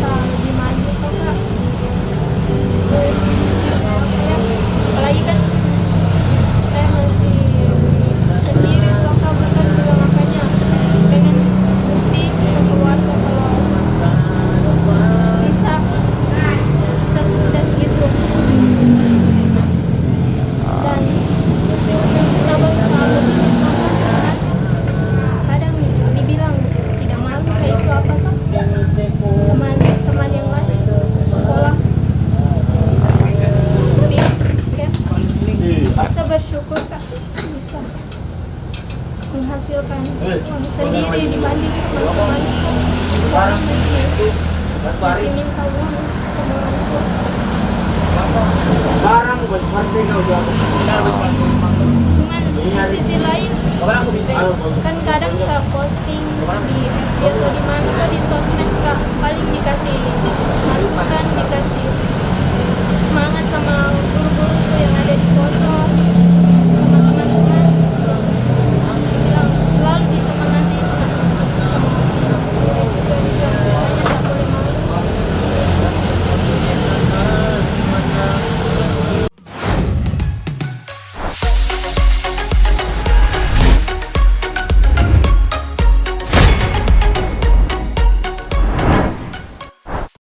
bisa lebih maju kok kak. Terus ya, apalagi kan saya masih sendiri toh kak, bukan dulu, makanya pengen bukti ke keluarga kalau bisa sukses gitu. Dan sahabat-sahabat ini sebenarnya kadang dibilang tidak malu, kayak itu apa kak, teman-teman yang lain sekolah. Tapi ya bisa bersyukur kak, bisa menghasilkan uang sendiri dibanding teman-teman sekolah masih minta uang sama orang tua. Cuman di sisi lain kan kadang saya posting di FB atau di mana atau di sosmed kak, paling dikasih masukan, dikasih semangat sama guru-guru yang ada di poso.